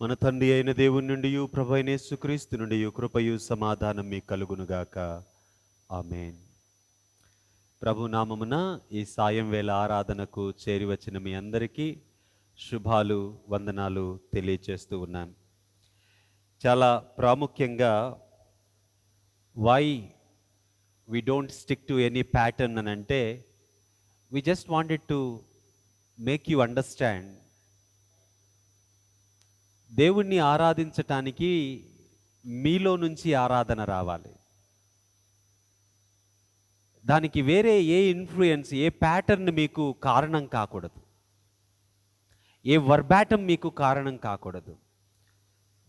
మన తండ్రి అయిన దేవుని నుండి ప్రభు అయిన యేసుక్రీస్తు నుండి కృపయు సమాధానం మీకు కలుగునుగాక. ఆమేన్. ప్రభు నామమున ఈ సాయం వేళ ఆరాధనకు చేరి వచ్చిన మీ అందరికీ శుభాలు, వందనాలు తెలియజేస్తూ ఉన్నాను. చాలా ప్రాముఖ్యంగా why we don't stick to any pattern అని అంటే, we just wanted to make you understand, దేవుణ్ణి ఆరాధించటానికి మీలో నుంచి ఆరాధన రావాలి. దానికి వేరే ఏ ఇన్ఫ్లుయెన్స్, ఏ ప్యాటర్న్ మీకు కారణం కాకూడదు, ఏ వర్బాటం మీకు కారణం కాకూడదు.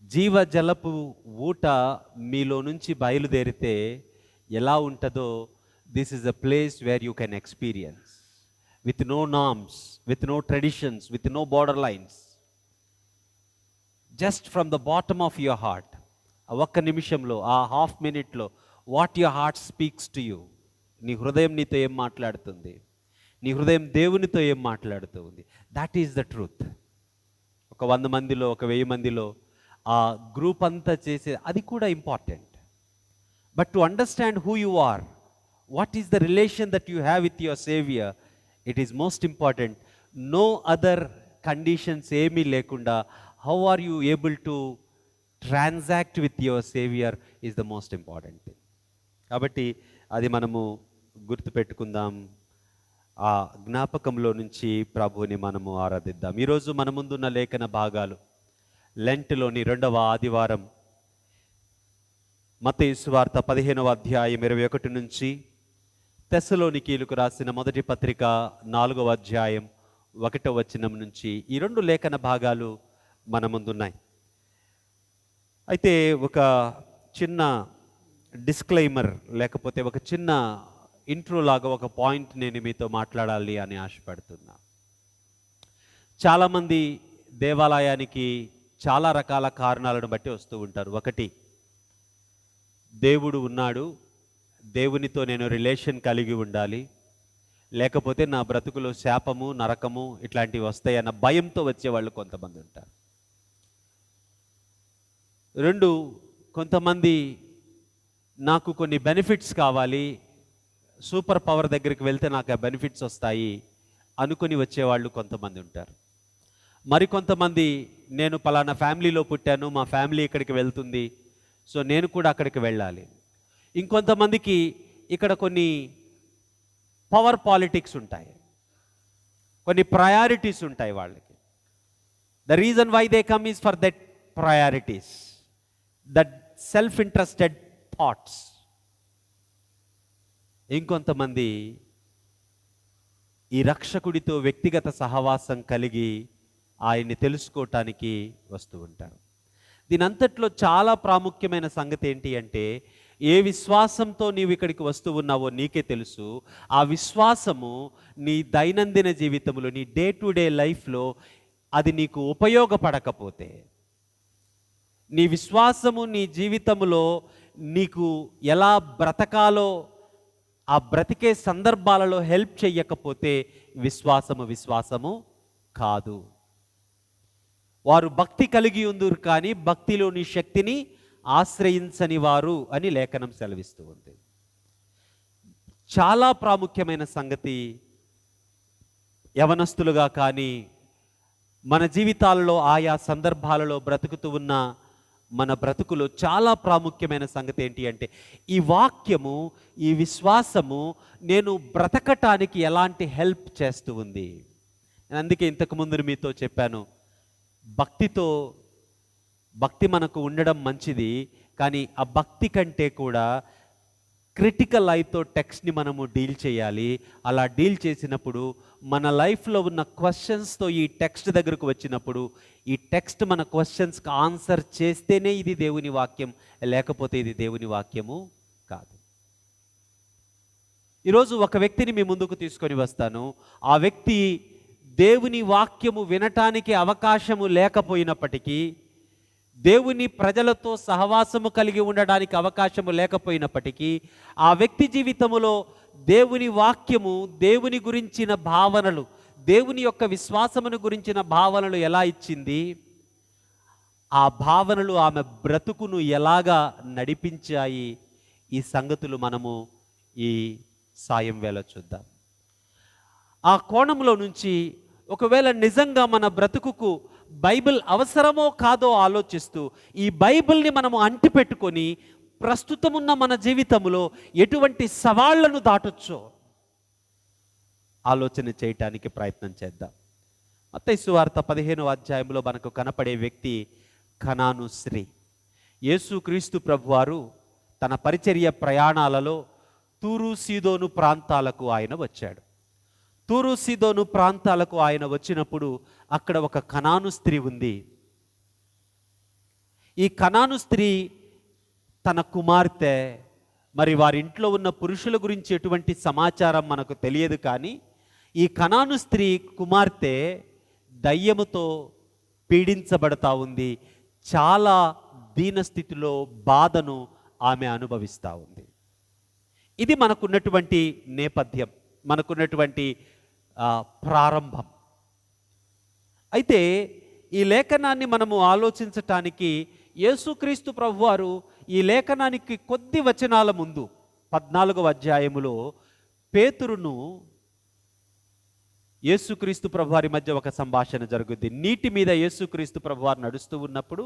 జీవజలపు ఊట మీలో నుంచి బయలుదేరితే ఎలా ఉంటుందో, this is a place where you can experience with no norms, with no traditions, with no border lines. Just from the bottom of your heart, ఆ ఒక్క నిమిషంలో, ఆ హాఫ్ మినిట్లో, what your heart speaks to you. నీ హృదయం నీతో ఏం మాట్లాడుతుంది, నీ హృదయం దేవునితో ఏం మాట్లాడుతూ ఉంది, దట్ ఈస్ ద ట్రూత్. ఒక 100 మందిలో, ఒక 1000 మందిలో ఆ గ్రూప్ అంతా చేసే అది కూడా important. But to understand who you are, what is the relation that you have with your saviour, it is most important. No other conditions ఏమీ లేకుండా how are you able to transact with your savior is the most important thing. కాబట్టి అది మనము గుర్తుపెట్టుకుందాం. ఆ జ్ఞాపకంలో నుంచి ప్రభువుని మనము ఆరాధిద్దాం. ఈరోజు మన ముందున్న లేఖన భాగాలు లెంట్లోని 2వ ఆదివారం, మత్తయి సువార్త 15వ అధ్యాయం 21 నుంచి, తెస్సలోనికీయులకు రాసిన మొదటి పత్రిక 4వ అధ్యాయం 1వ వచనం నుంచి ఈ 2 లేఖన భాగాలు మన ముందున్నాయి. అయితే ఒక చిన్న డిస్క్లైమర్, లేకపోతే ఒక చిన్న ఇంట్రో లాగా ఒక పాయింట్ నేను మీతో మాట్లాడాలి అని ఆశపడుతున్నా. చాలామంది దేవాలయానికి చాలా రకాల కారణాలను బట్టి వస్తూ ఉంటారు. ఒకటి, దేవుడు ఉన్నాడు, దేవునితో నేను రిలేషన్ కలిగి ఉండాలి, లేకపోతే నా బ్రతుకులో శాపము, నరకము ఇట్లాంటివి వస్తాయన్న భయంతో వచ్చేవాళ్ళు కొంతమంది ఉంటారు. 2, కొంతమంది నాకు కొన్ని బెనిఫిట్స్ కావాలి, సూపర్ పవర్ దగ్గరికి వెళ్తే నాకు ఆ బెనిఫిట్స్ వస్తాయి అనుకుని వచ్చేవాళ్ళు కొంతమంది ఉంటారు. మరికొంతమంది, నేను పలానా ఫ్యామిలీలో పుట్టాను, మా ఫ్యామిలీ ఇక్కడికి వెళ్తుంది, సో నేను కూడా అక్కడికి వెళ్ళాలి. ఇంకొంతమందికి ఇక్కడ కొన్ని పవర్ పాలిటిక్స్ ఉంటాయి, కొన్ని ప్రయారిటీస్ ఉంటాయి వాళ్ళకి. The reason why they come is for that priorities, that self interested thoughts. ఇంకొంతమంది ఈ రక్షకుడితో వ్యక్తిగత సహవాసం కలిగి ఆయన్ని తెలుసుకోవటానికి వస్తూ ఉంటారు. దీనంతట్లో చాలా ప్రాముఖ్యమైన సంగతి ఏంటి అంటే, ఏ విశ్వాసంతో నీవు ఇక్కడికి వస్తూ ఉన్నావో నీకే తెలుసు. ఆ విశ్వాసము నీ దైనందిన జీవితంలో, నీ డే టు డే లైఫ్లో అది నీకు ఉపయోగపడకపోతే, నీ విశ్వాసము నీ జీవితంలో నీకు ఎలా బ్రతకాలో ఆ బ్రతికే సందర్భాలలో హెల్ప్ చెయ్యకపోతే విశ్వాసము కాదు. వారు భక్తి కలిగి ఉందురు కానీ భక్తిలోని శక్తిని ఆశ్రయించని వారు అని లేఖనం సెలవిస్తూ ఉంది. చాలా ప్రాముఖ్యమైన సంగతి. యవనస్తులుగా కానీ మన జీవితాలలో ఆయా సందర్భాలలో బ్రతుకుతూ ఉన్న మన బ్రతుకులో చాలా ప్రాముఖ్యమైన సంగతి ఏంటి అంటే, ఈ వాక్యము, ఈ విశ్వాసము నేను బ్రతకటానికి ఎలాంటి హెల్ప్ చేస్తూ ఉంది. నేను అందుకే ఇంతకుముందు మీతో చెప్పాను, భక్తి మనకు ఉండడం మంచిది, కానీ ఆ భక్తి కంటే కూడా క్రిటికల్ ఐతో టెక్స్ట్ని మనము డీల్ చేయాలి. అలా డీల్ చేసినప్పుడు మన లైఫ్లో ఉన్న క్వశ్చన్స్తో ఈ టెక్స్ట్ దగ్గరకు వచ్చినప్పుడు, ఈ టెక్స్ట్ మన క్వశ్చన్స్కి ఆన్సర్ చేస్తేనే ఇది దేవుని వాక్యం, లేకపోతే ఇది దేవుని వాక్యము కాదు. ఈరోజు ఒక వ్యక్తిని మీ ముందుకు తీసుకొని వస్తాను. ఆ వ్యక్తి దేవుని వాక్యము వినటానికి అవకాశము లేకపోయినప్పటికీ, దేవుని ప్రజలతో సహవాసము కలిగి ఉండడానికి అవకాశము లేకపోయినప్పటికీ, ఆ వ్యక్తి జీవితములో దేవుని వాక్యము, దేవుని గురించిన భావనలు, దేవుని యొక్క విశ్వాసమును గురించిన భావనలు ఎలా ఇచ్చింది, ఆ భావనలు ఆమె బ్రతుకును ఎలాగా నడిపించాయి, ఈ సంగతులు మనము ఈ సాయం వేళ చూద్దాం. ఆ కోణంలో నుంచి ఒకవేళ నిజంగా మన బ్రతుకుకు బైబిల్ అవసరమో కాదో ఆలోచిస్తూ ఈ బైబిల్ని మనము అంటిపెట్టుకొని ప్రస్తుతమున్న మన జీవితంలో ఎటువంటి సవాళ్లను దాటొచ్చో ఆలోచన చేయటానికి ప్రయత్నం చేద్దాం. మత్తయి సువార్త 15వ అధ్యాయంలో మనకు కనపడే వ్యక్తి కనాను స్త్రీ. యేసుక్రీస్తు ప్రభువారు తన పరిచర్య ప్రయాణాలలో తూరు సీదోను ప్రాంతాలకు ఆయన వచ్చాడు. తూరు సీదోను ప్రాంతాలకు ఆయన వచ్చినప్పుడు అక్కడ ఒక కనాను స్త్రీ ఉంది. ఈ కనాను స్త్రీ తన కుమార్తె, మరి వారి ఇంట్లో ఉన్న పురుషుల గురించి ఎటువంటి సమాచారం మనకు తెలియదు, కానీ ఈ కనాను స్త్రీ కుమార్తె దయ్యముతో పీడించబడతా ఉంది. చాలా దీనస్థితిలో బాధను ఆమె అనుభవిస్తూ ఉంది. ఇది మనకున్నటువంటి నేపథ్యం, మనకున్నటువంటి ప్రారంభం. అయితే ఈ లేఖనాన్ని మనము ఆలోచించటానికి యేసుక్రీస్తు ప్రభువారు ఈ లేఖనానికి కొద్ది వచనాల ముందు 14వ అధ్యాయములో పేతురును యేసుక్రీస్తు ప్రభువారి మధ్య ఒక సంభాషణ జరుగుద్ది. నీటి మీద యేసుక్రీస్తు ప్రభువారు నడుస్తూ ఉన్నప్పుడు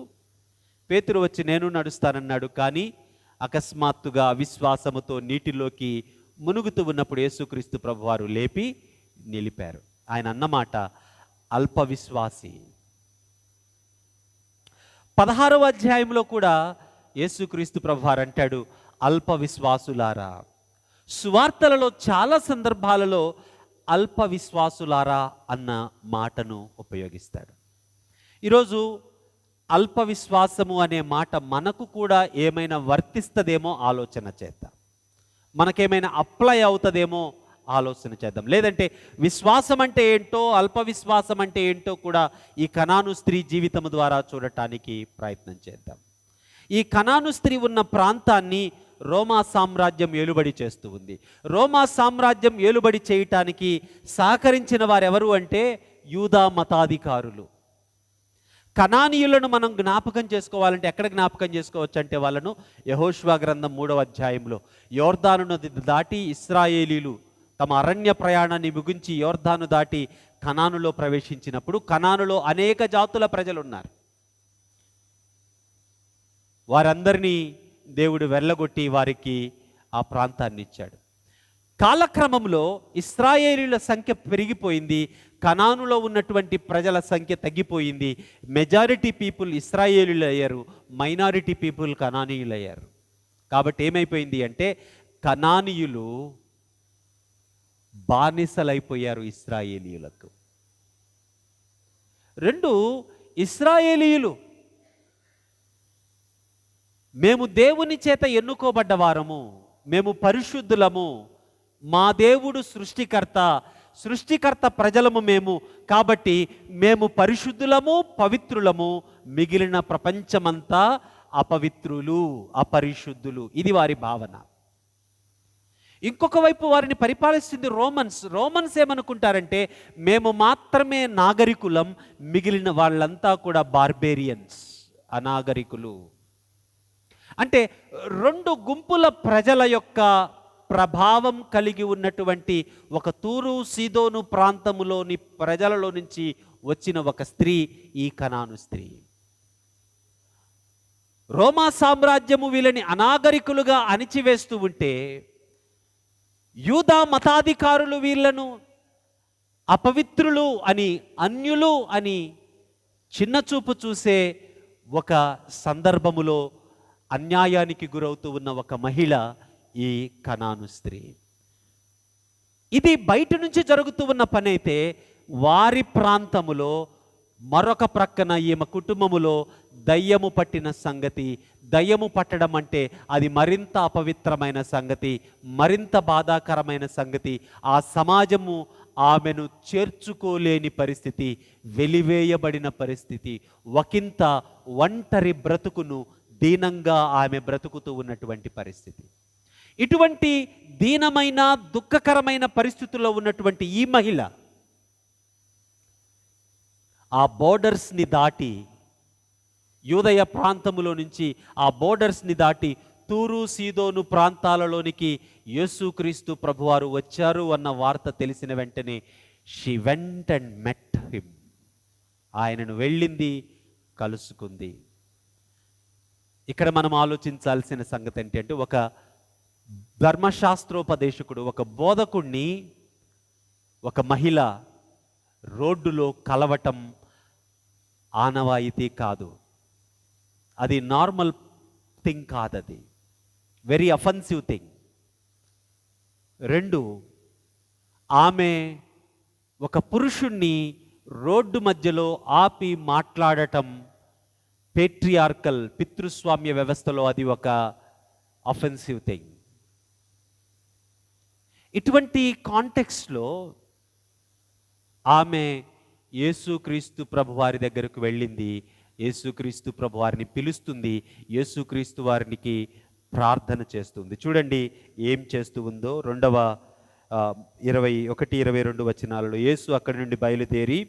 పేతురు వచ్చి నేను నడుస్తానన్నాడు, కానీ అకస్మాత్తుగా అవిశ్వాసముతో నీటిలోకి మునుగుతూ ఉన్నప్పుడు యేసుక్రీస్తు ప్రభువారు లేపి నిలిపారు. ఆయన అన్నమాట అల్ప విశ్వాసి. 16వ అధ్యాయంలో కూడా యేసుక్రీస్తు ప్రభువారు అంటాడు అల్ప విశ్వాసులారా. సువార్తలలో చాలా సందర్భాలలో అల్ప విశ్వాసులారా అన్న మాటను ఉపయోగిస్తాడు. ఈరోజు అల్ప విశ్వాసము అనే మాట మనకు కూడా ఏమైనా వర్తిస్తుందేమో ఆలోచన చేద్దాం, మనకేమైనా అప్లై అవుతుందేమో ఆలోచన చేద్దాం. లేదంటే విశ్వాసం అంటే ఏంటో, అల్ప విశ్వాసం అంటే ఏంటో కూడా ఈ కనాను స్త్రీ జీవితం ద్వారా చూడటానికి ప్రయత్నం చేద్దాం. ఈ కనాను స్త్రీ ఉన్న ప్రాంతాన్ని రోమా సామ్రాజ్యం ఏలుబడి చేస్తూ ఉంది. రోమా సామ్రాజ్యం ఏలుబడి చేయటానికి సహకరించిన వారెవరు అంటే యూదా మతాధికారులు. కనానీయులను మనం జ్ఞాపకం చేసుకోవాలంటే ఎక్కడ జ్ఞాపకం చేసుకోవచ్చు అంటే వాళ్ళను యెహోషువ గ్రంథం 3వ అధ్యాయంలో యోర్దాను నది దాటి ఇశ్రాయేలీలు తమ అరణ్య ప్రయాణాన్ని ముగించి యోర్దాను దాటి కనానులో ప్రవేశించినప్పుడు కనానులో అనేక జాతుల ప్రజలు ఉన్నారు. వారందరినీ దేవుడు వెళ్ళగొట్టి వారికి ఆ ప్రాంతాన్ని ఇచ్చాడు. కాలక్రమంలో ఇశ్రాయేలీల సంఖ్య పెరిగిపోయింది, కనానులో ఉన్నటువంటి ప్రజల సంఖ్య తగ్గిపోయింది. మెజారిటీ పీపుల్ ఇశ్రాయేలీలు అయ్యారు, మైనారిటీ పీపుల్ కనానీయులు అయ్యారు. కాబట్టి ఏమైపోయింది అంటే కనానీయులు బానిసలైపోయారు ఇశ్రాయేలీయులకు. రెండు, ఇశ్రాయేలీయులు మేము దేవుని చేత ఎన్నుకోబడ్డ వారము, మేము పరిశుద్ధులము, మా దేవుడు సృష్టికర్త ప్రజలము మేము, కాబట్టి మేము పరిశుద్ధులము, పవిత్రులము, మిగిలిన ప్రపంచమంతా అపవిత్రులు, అపరిశుద్ధులు. ఇది వారి భావన. ఇంకొక వైపు వారిని పరిపాలిస్తుంది రోమన్స్ ఏమనుకుంటారంటే మేము మాత్రమే నాగరికులం, మిగిలిన వాళ్ళంతా కూడా బార్బేరియన్స్, అనాగరికులు. అంటే రెండు గుంపుల ప్రజల యొక్క ప్రభావం కలిగి ఉన్నటువంటి ఒక తూరు సీదోను ప్రాంతములోని ప్రజలలో నుంచి వచ్చిన ఒక స్త్రీ ఈ కనాను స్త్రీ. రోమా సామ్రాజ్యము వీళ్ళని అనాగరికులుగా అణిచివేస్తూ ఉంటే యూదా మతాధికారులు వీళ్ళను అపవిత్రులు అని, అన్యులు అని చిన్నచూపు చూసే ఒక సందర్భములో అన్యాయానికి గురవుతూ ఉన్న ఒక మహిళ ఈ కనాను స్త్రీ. ఇది బయట నుంచి జరుగుతూ ఉన్న పని అయితే వారి ప్రాంతములో మరొక ప్రక్కన ఈమె కుటుంబములో దయ్యము పట్టిన సంగతి. దయ్యము పట్టడం అంటే అది మరింత అపవిత్రమైన సంగతి, మరింత బాధాకరమైన సంగతి. ఆ సమాజము ఆమెను చేర్చుకోలేని పరిస్థితి, వెలివేయబడిన పరిస్థితి, ఒకంత ఒంటరి బ్రతుకును దీనంగా ఆమె బ్రతుకుతూ ఉన్నటువంటి పరిస్థితి. ఇటువంటి దీనమైన దుఃఖకరమైన పరిస్థితుల్లో ఉన్నటువంటి ఈ మహిళ ఆ బోర్డర్స్ని దాటి యూదయ ప్రాంతములో నుంచి ఆ బోర్డర్స్ని దాటి తూరు సీదోను ప్రాంతాలలోనికి యేసుక్రీస్తు ప్రభువారు వచ్చారు అన్న వార్త తెలిసిన వెంటనే she went and met him. ఆయనను వెళ్ళింది, కలుసుకుంది. ఇక్కడ మనం ఆలోచించాల్సిన సంగతి ఏంటంటే, ఒక ధర్మశాస్త్రోపదేశకుడు, ఒక బోధకుణ్ణి ఒక మహిళ రోడ్డులో కలవటం ఆనవాయితీ కాదు. అది నార్మల్ థింగ్ కాదు, అది వెరీ అఫెన్సివ్ థింగ్. 2, ఆమె ఒక పురుషుణ్ణి రోడ్డు మధ్యలో ఆపి మాట్లాడటం పేట్రియార్కల్ పితృస్వామ్య వ్యవస్థలో అది ఒక అఫెన్సివ్ థింగ్. ఇటువంటి కాంటెక్స్ట్లో ఆమె యేసుక్రీస్తు ప్రభువారి దగ్గరకు వెళ్ళింది, యేసుక్రీస్తు ప్రభువారిని పిలుస్తుంది, యేసుక్రీస్తు వారికి ప్రార్థన చేస్తుంది. చూడండి ఏం చేస్తూ ఉందో. 21-22 వచనాలలో, యేసు అక్కడి నుండి బయలుదేరి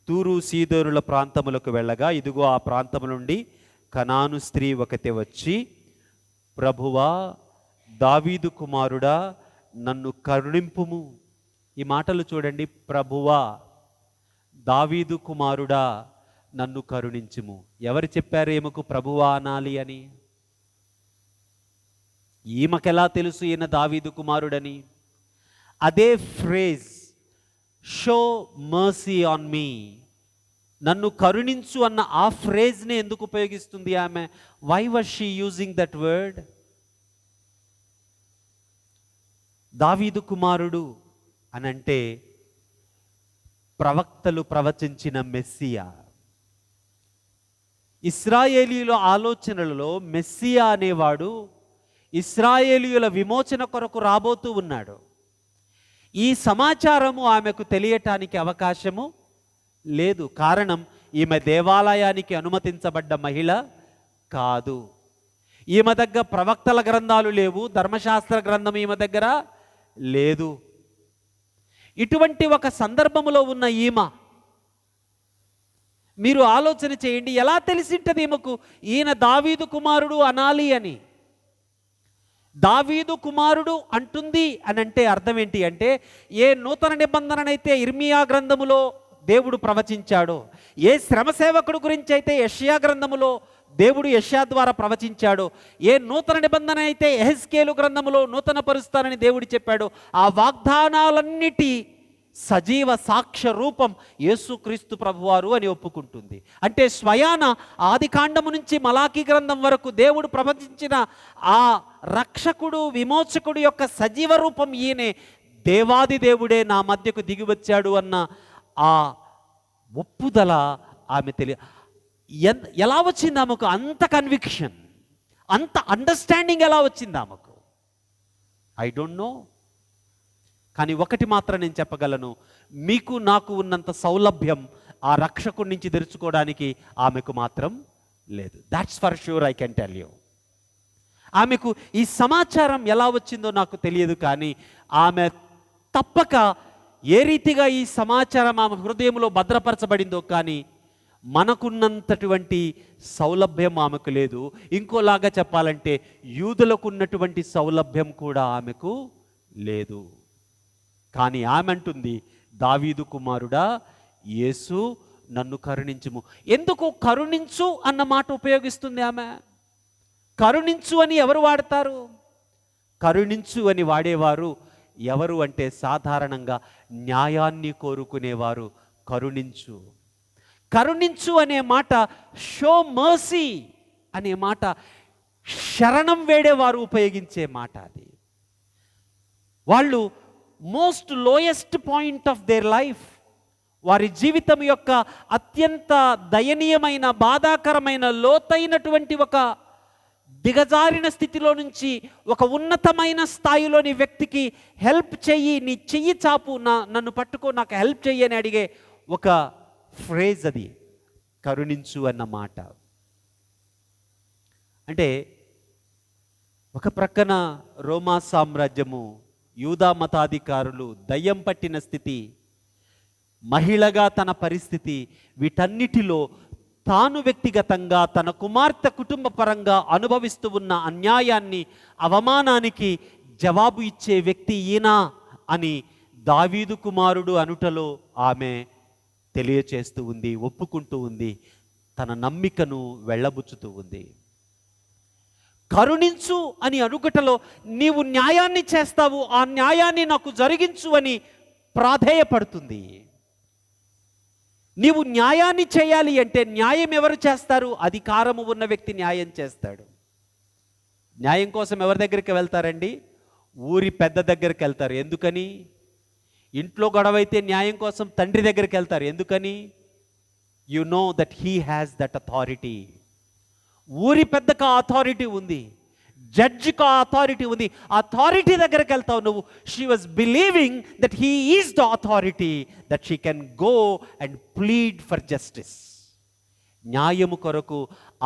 తూరు సీదోనుల ప్రాంతములకు వెళ్ళగా, ఇదిగో ఆ ప్రాంతము నుండి కనాను స్త్రీ ఒకతే వచ్చి, ప్రభువా, దావీదు కుమారుడా, నన్ను కరుణింపుము. ఈ మాటలు చూడండి, ప్రభువా, దావీదు కుమారుడా, నన్ను కరుణించుము. ఎవరు చెప్పారు ఈమెకు ప్రభువా అనాలి అని? ఈమెకెలా తెలుసు ఈయన దావీదు కుమారుడని? అదే phrase, show mercy on me, నన్ను కరుణించు అన్న ఆ ఫ్రేజ్ని ఎందుకు ఉపయోగిస్తుంది ఆమె? Why was she using that word? దావీదు కుమారుడు అనంటే ప్రవక్తలు ప్రవచించిన మెస్సియా. ఇశ్రాయేలీయుల ఆలోచనలలో మెస్సియా అనేవాడు ఇశ్రాయేలీయుల విమోచన కొరకు రాబోతూ ఉన్నాడు. ఈ సమాచారము ఆమెకు తెలియటానికి అవకాశము లేదు. కారణం, ఈమె దేవాలయానికి అనుమతించబడ్డ మహిళ కాదు. ఈమె దగ్గర ప్రవక్తల గ్రంథాలు లేవు, ధర్మశాస్త్ర గ్రంథం ఈమె దగ్గర లేదు. ఇటువంటి ఒక సందర్భములో ఉన్న ఈమె, మీరు ఆలోచన చేయండి, ఎలా తెలిసింటది ఈమెకు ఈయన దావీదు కుమారుడు అనాలి అని? దావీదు కుమారుడు అంటుంది అని అంటే అర్థం ఏంటి అంటే, ఏ నూతన నిబంధననైతే ఇర్మియా గ్రంథములో దేవుడు ప్రవచించాడో, ఏ శ్రమ సేవకుడు గురించి అయితే యెషయా గ్రంథములో దేవుడు యెషయా ద్వారా ప్రవచించాడో, ఏ నూతన నిబంధన అయితే యెహెజ్కేలు గ్రంథములో నూతన పరుస్తానని దేవుడు చెప్పాడో, ఆ వాగ్దానాలన్నిటి సజీవ సాక్ష్య రూపం యేసుక్రీస్తు ప్రభువారు అని ఒప్పుకుంటుంది. అంటే స్వయాన ఆదికాండము నుంచి మలాకీ గ్రంథం వరకు దేవుడు ప్రవచించిన ఆ రక్షకుడు, విమోచకుడు యొక్క సజీవ రూపం ఈయనే. దేవాది దేవుడే నా మధ్యకు దిగి వచ్చాడు అన్న ఆ ఒప్పుదల ఆమె ఎలా వచ్చింది ఆమెకు? అంత కన్విక్షన్, అంత అండర్స్టాండింగ్ ఎలా వచ్చింది ఆమెకు? I don't know. కానీ ఒకటి మాత్రం నేను చెప్పగలను, మీకు నాకు ఉన్నంత సౌలభ్యం ఆ రక్షకుడి నుంచి తెరుచుకోవడానికి ఆమెకు మాత్రం లేదు. That's for sure, I can tell you. ఆమెకు ఈ సమాచారం ఎలా వచ్చిందో నాకు తెలియదు, కానీ ఆమె తప్పక ఏ రీతిగా ఈ సమాచారం ఆమె హృదయంలో భద్రపరచబడిందో కానీ మనకున్నంతటువంటి సౌలభ్యం ఆమెకు లేదు. ఇంకోలాగా చెప్పాలంటే యూదులకు ఉన్నటువంటి సౌలభ్యం కూడా ఆమెకు లేదు. కానీ ఆమె అంటుంది, దావీదు కుమారుడా యేసు, నన్ను కరుణించుము. ఎందుకు కరుణించు అన్న మాట ఉపయోగిస్తుంది ఆమె? కరుణించు అని ఎవరు వాడతారు? కరుణించు అని వాడేవారు ఎవరు అంటే సాధారణంగా న్యాయాన్ని కోరుకునేవారు. కరుణించు, కరుణించు అనే మాట, షో మర్సీ అనే మాట శరణం వేడేవారు ఉపయోగించే మాట. అది వాళ్ళు most lowest point of their life, వారి జీవితం యొక్క అత్యంత దయనీయమైన, బాధాకరమైన, లోతైనటువంటి ఒక దిగజారిన స్థితిలో నుంచి ఒక ఉన్నతమైన స్థాయిలోని వ్యక్తికి హెల్ప్ చెయ్యి, నీ చెయ్యి చాపు, నన్ను పట్టుకో, నాకు హెల్ప్ చెయ్యి అని అడిగే ఒక ఫ్రేజ్ అది కరుణించు అన్న మాట. అంటే ఒక ప్రక్కన రోమా సామ్రాజ్యము, యూదా మతాధికారులు, దయ్యం పట్టిన స్థితి, మహిళగా తన పరిస్థితి, వీటన్నిటిలో తాను వ్యక్తిగతంగా తన కుమార్తె కుటుంబ పరంగా అనుభవిస్తూ ఉన్న అన్యాయాన్ని, అవమానానికి జవాబు ఇచ్చే వ్యక్తి ఈయన అని దావీదు కుమారుడు అనుటలో ఆమె తెలియచేస్తూ ఉంది, ఒప్పుకుంటూ ఉంది, తన నమ్మికను వెళ్ళబుచ్చుతూ ఉంది. కరుణించు అని అనుకుటలో నీవు న్యాయాన్ని చేస్తావు, ఆ న్యాయాన్ని నాకు జరిగించు అని ప్రాధేయపడుతుంది. నీవు న్యాయాన్ని చేయాలి అంటే న్యాయం ఎవరు చేస్తారు? అధికారము ఉన్న వ్యక్తి న్యాయం చేస్తాడు. న్యాయం కోసం ఎవరి దగ్గరికి వెళ్తారండి? ఊరి పెద్ద దగ్గరికి వెళ్తారు. ఎందుకని? ఇంట్లో గొడవైతే న్యాయం కోసం తండ్రి దగ్గరికి వెళ్తారు. ఎందుకని? You know that he has that authority. ఊరి పెద్దకు ఆ అథారిటీ ఉంది, జడ్జికి ఆ అథారిటీ ఉంది. అథారిటీ దగ్గరికి వెళ్తావు నువ్వు. She was believing that he is the authority, that she can go and plead for justice. న్యాయము కొరకు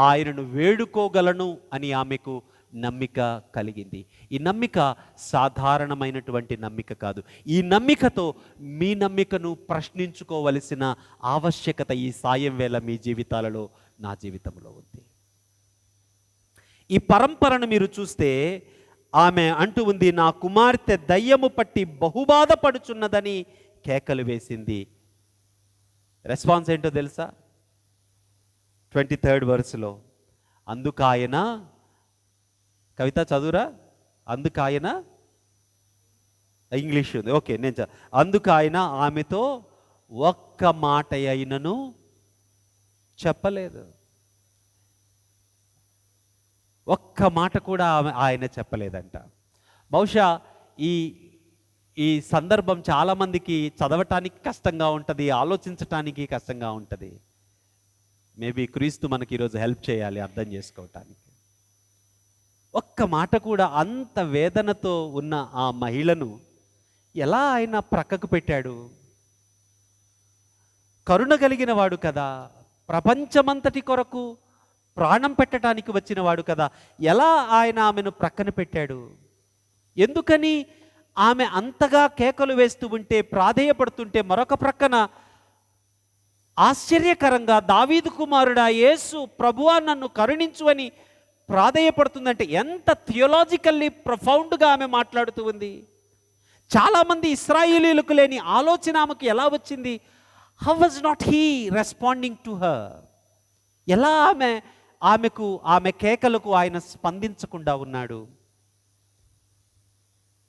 ఆయనను వేడుకోగలను అని ఆమెకు నమ్మిక కలిగింది. ఈ నమ్మిక సాధారణమైనటువంటి నమ్మిక కాదు. ఈ నమ్మికతో మీ నమ్మికను ప్రశ్నించుకోవలసిన ఆవశ్యకత ఈ సాయం వేళ మీ జీవితాలలో, నా జీవితంలో ఉంది. ఈ పరంపరను మీరు చూస్తే ఆమె అంటూ ఉంది, నా కుమార్తె దయ్యము పట్టి బహుబాధపడుచున్నదని కేకలు వేసింది. రెస్పాన్స్ ఏంటో తెలుసా? 23rd verseలో, అందుకాయన, కవిత చదువురా, అందుకాయన, ఇంగ్లీష్ ఉంది, ఓకే నేను అందుకాయన ఆమెతో ఒక్క మాట అయినను చెప్పలేదు. ఒక్క మాట కూడా ఆయన చెప్పలేదంట. బహుశా ఈ సందర్భం చాలామందికి చదవటానికి కష్టంగా ఉంటుంది, ఆలోచించటానికి కష్టంగా ఉంటుంది. మేబీ క్రీస్తు మనకి ఈరోజు హెల్ప్ చేయాలి అర్థం చేసుకోవటానికి. ఒక్క మాట కూడా, అంత వేదనతో ఉన్న ఆ మహిళను ఎలా ఆయన ప్రక్కకు పెట్టాడు? కరుణ కలిగిన వాడు కదా, ప్రపంచమంతటి కొరకు ప్రాణం పెట్టడానికి వచ్చిన వాడు కదా, ఎలా ఆయన ఆమెను ప్రక్కన పెట్టాడు? ఎందుకని ఆమె అంతగా కేకలు వేస్తూ ఉంటే, ప్రాధేయపడుతుంటే, మరొక ప్రక్కన ఆశ్చర్యకరంగా దావీదు కుమారుడా యేసు ప్రభువా నన్ను కరుణించు అని ప్రాధేయపడుతుందంటే ఎంత థియోలాజికల్లీ ప్రొఫౌండ్గా ఆమె మాట్లాడుతూ ఉంది. చాలామంది ఇశ్రాయేలీయులకు లేని ఆలోచన ఆమెకు ఎలా వచ్చింది? How was not he responding to her? ఎలా ఆమె కేకలకు ఆయన స్పందించకుండా ఉన్నాడు?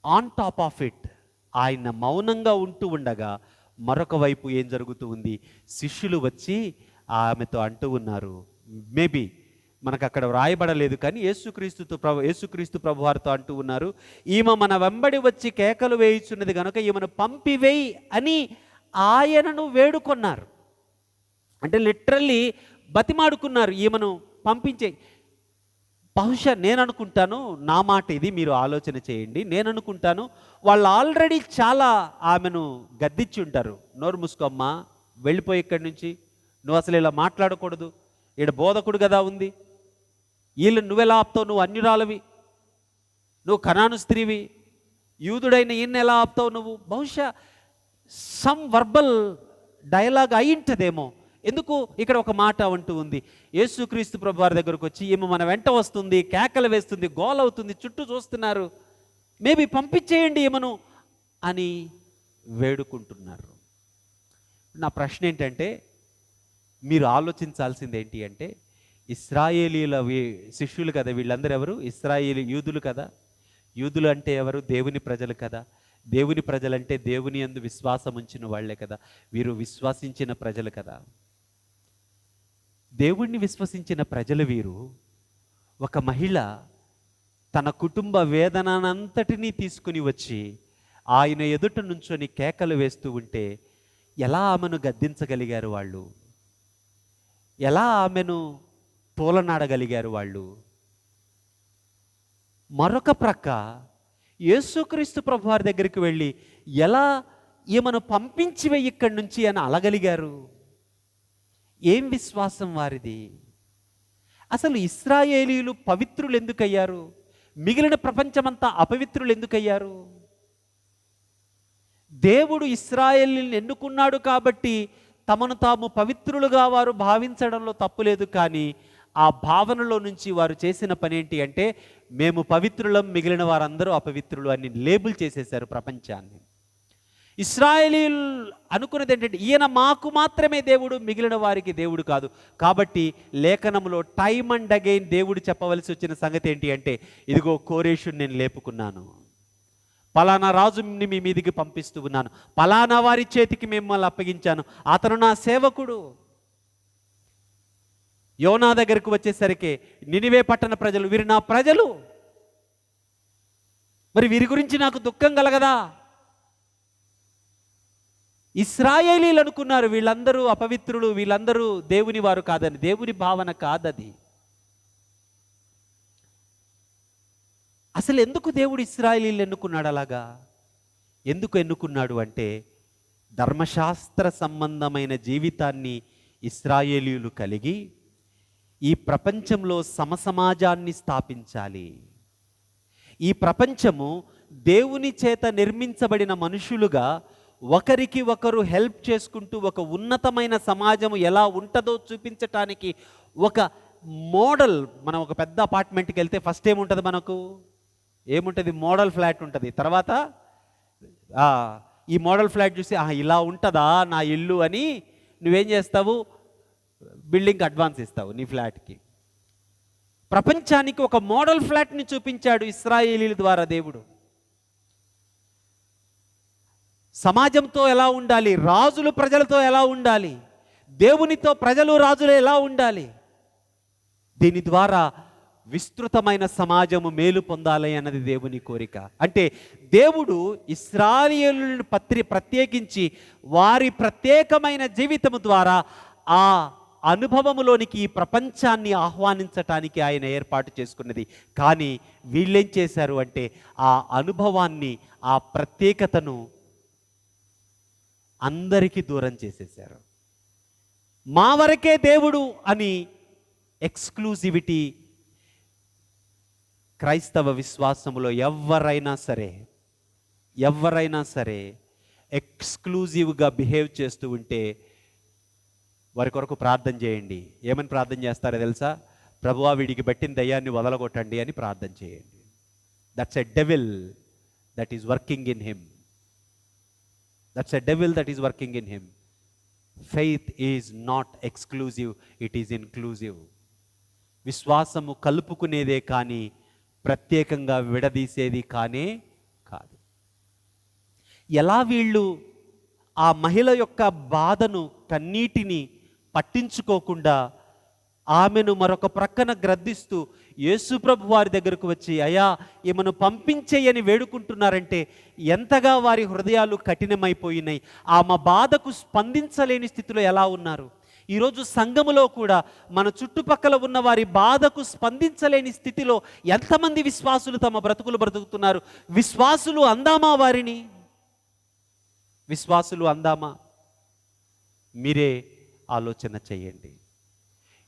ఆన్ టాప్ ఆఫ్ ఇట్ ఆయన మౌనంగా ఉంటూ ఉండగా మరొక వైపు ఏం జరుగుతూ ఉంది? శిష్యులు వచ్చి ఆమెతో అంటూ ఉన్నారు, మేబీ మనకు అక్కడ వ్రాయబడలేదు కానీ యేసుక్రీస్తు ప్రభువారితో అంటూ ఉన్నారు, ఈమె మన వెంబడి వచ్చి కేకలు వేయుచున్నది కనుక ఈమెను పంపివేయి అని ఆయనను వేడుకొన్నారు. అంటే లిటరల్లీ బతిమాడుకున్నారు, ఈమెను పంపించే. బహుశా నేను అనుకుంటాను, నా మాట ఇది, మీరు ఆలోచన చేయండి. నేను అనుకుంటాను వాళ్ళు ఆల్రెడీ చాలా ఆమెను గద్దించి ఉంటారు. నోరు మూసుకోమ్మా, వెళ్ళిపోయి ఇక్కడి నుంచి, నువ్వు అసలు ఇలా మాట్లాడకూడదు, ఈడ బోధకుడు కదా ఉంది, వీళ్ళు నువ్వెలా ఆపుతావు, నువ్వు అన్యురాలవి, నువ్వు కనాను స్త్రీవి, యూదుడైన ఈయన్ని ఎలా ఆపుతావు నువ్వు? బహుశా సమ్ వర్బల్ డైలాగ్ అయి ఉంటుందేమో. ఎందుకు ఇక్కడ ఒక మాట అంటూ ఉంది, యేసుక్రీస్తు ప్రభు వారి దగ్గరకు వచ్చి ఈమె మన వెంట వస్తుంది, కేకలు వేస్తుంది, గోల అవుతుంది, చుట్టూ చూస్తున్నారు, మేబీ పంపించేయండి ఈమెను అని వేడుకుంటున్నారు. నా ప్రశ్న ఏంటంటే, మీరు ఆలోచించాల్సింది ఏంటి అంటే, ఇశ్రాయేలీల శిష్యులు కదా వీళ్ళందరూ, ఎవరు? ఇశ్రాయేలీ యూదులు కదా. యూదులు అంటే ఎవరు? దేవుని ప్రజలు కదా. దేవుని ప్రజలంటే దేవుని యందు విశ్వాసం ఉంచిన వాళ్లే కదా. వీరు విశ్వసించిన ప్రజలు కదా. దేవుణ్ణి విశ్వసించిన ప్రజలు వీరు. ఒక మహిళ తన కుటుంబ వేదనంతటినీ తీసుకుని వచ్చి ఆయన ఎదుట నుంచొని కేకలు వేస్తూ ఉంటే ఎలా ఆమెను గద్దించగలిగారు వాళ్ళు? ఎలా ఆమెను తోలనాడగలిగారు వాళ్ళు? మరొక ప్రక్క యేసుక్రీస్తు ప్రభు వారి దగ్గరికి వెళ్ళి ఎలా ఈమెను పంపించివే ఇక్కడి నుంచి అని అలగలిగారు? ఏం విశ్వాసం వారిది? అసలు ఇశ్రాయేలీయులు పవిత్రులు ఎందుకయ్యారు? మిగిలిన ప్రపంచమంతా అపవిత్రులు ఎందుకయ్యారు? దేవుడు ఇశ్రాయేలీయులను ఎన్నుకున్నాడు కాబట్టి తమను తాము పవిత్రులుగా వారు భావించడంలో తప్పులేదు, కానీ ఆ భావనలో నుంచి వారు చేసిన పని ఏంటి అంటే మేము పవిత్రులం, మిగిలిన వారందరూ అపవిత్రులు అని లేబుల్ చేసేశారు ప్రపంచాన్ని. ఇశ్రాయేలీయులు అనుకున్నది ఏంటంటే ఈయన మాకు మాత్రమే దేవుడు, మిగిలిన వారికి దేవుడు కాదు. కాబట్టి లేఖనంలో టైమ్ అండ్ అగైన్ దేవుడు చెప్పవలసి వచ్చిన సంగతి ఏంటి అంటే ఇదిగో కోరేషుని నేను లేపుకున్నాను, పలానా రాజుని మీ మీదికి పంపిస్తూ ఉన్నాను, పలానా వారి చేతికి మిమ్మల్ని అప్పగించాను, అతను నా సేవకుడు. యోనా దగ్గరకు వచ్చేసరికి నినివే పట్టణ ప్రజలు వీరు నా ప్రజలు, మరి వీరి గురించి నాకు దుఃఖం కలగదా? ఇశ్రాయేలీలు అనుకున్నారు వీళ్ళందరూ అపవిత్రులు, వీళ్ళందరూ దేవుని వారు కాదని. దేవుని భావన కాదది. అసలు ఎందుకు దేవుడు ఇశ్రాయేలీలు ఎన్నుకున్నాడు? అలాగా ఎందుకు ఎన్నుకున్నాడు అంటే ధర్మశాస్త్ర సంబంధమైన జీవితాన్ని ఇశ్రాయేలీయులు కలిగి ఈ ప్రపంచంలో సమసమాజాన్ని స్థాపించాలి. ఈ ప్రపంచము దేవుని చేత నిర్మించబడిన మనుషులుగా ఒకరికి ఒకరు హెల్ప్ చేసుకుంటూ ఒక ఉన్నతమైన సమాజము ఎలా ఉంటుందో చూపించటానికి ఒక మోడల్. మనం ఒక పెద్ద అపార్ట్మెంట్కి వెళ్తే ఫస్ట్ ఏముంటుంది? మనకు ఏముంటుంది? మోడల్ ఫ్లాట్ ఉంటుంది. తర్వాత ఈ మోడల్ ఫ్లాట్ చూసి ఇలా ఉంటుందా నా ఇల్లు అని నువ్వేం చేస్తావు? బిల్డింగ్ అడ్వాన్స్ ఇస్తావు నీ ఫ్లాట్కి. ప్రపంచానికి ఒక మోడల్ ఫ్లాట్ని చూపించాడు ఇశ్రాయేలీల ద్వారా దేవుడు. సమాజంతో ఎలా ఉండాలి, రాజులు ప్రజలతో ఎలా ఉండాలి, దేవునితో ప్రజలు రాజులు ఎలా ఉండాలి, దీని ద్వారా విస్తృతమైన సమాజము మేలు పొందాలి అన్నది దేవుని కోరిక. అంటే దేవుడు ఇశ్రాయేలులను ప్రత్యేకించి వారి ప్రత్యేకమైన జీవితము ద్వారా ఆ అనుభవములోనికి ఈ ప్రపంచాన్ని ఆహ్వానించటానికి ఆయన ఏర్పాటు చేసుకున్నది. కానీ వీళ్ళేం చేశారు అంటే ఆ అనుభవాన్ని, ఆ ప్రత్యేకతను అందరికీ దూరం చేసేశారు. మా వరకే దేవుడు అని ఎక్స్క్లూజివిటీ క్రైస్తవ విశ్వాసములో ఎవరైనా సరే ఎక్స్క్లూజివ్గా బిహేవ్ చేస్తూ ఉంటే వారి కొరకు ప్రార్థన చేయండి. ఏమని ప్రార్థన చేస్తారో తెలుసా? ప్రభువా వీడికి పెట్టిన దయ్యాన్ని వదలగొట్టండి అని ప్రార్థన చేయండి. That's a devil that is working in him. That's a devil that is working in him. Faith is not exclusive, it is inclusive. విశ్వాసము కలుపుకునేదే కానీ ప్రత్యేకంగా విడదీసేది కానే కాదు. ఎలా వీళ్ళు ఆ మహిళ యొక్క బాధను, కన్నీటిని పట్టించుకోకుండా ఆమెను మరొక ప్రక్కన గ్రద్దిస్తూ యేసుప్రభు వారి దగ్గరకు వచ్చి అయ్యా ఈమెను పంపించేయని వేడుకుంటున్నారంటే ఎంతగా వారి హృదయాలు కఠినమైపోయినాయి. ఆమె బాధకు స్పందించలేని స్థితిలో ఎలా ఉన్నారు. ఈరోజు సంఘములో కూడా మన చుట్టుపక్కల ఉన్న వారి బాధకు స్పందించలేని స్థితిలో ఎంతమంది విశ్వాసులు తమ బ్రతుకులు బ్రతుకుతున్నారు. విశ్వాసులు అందామా వారిని? విశ్వాసులు అందామా? మీరే ఆలోచన చేయండి.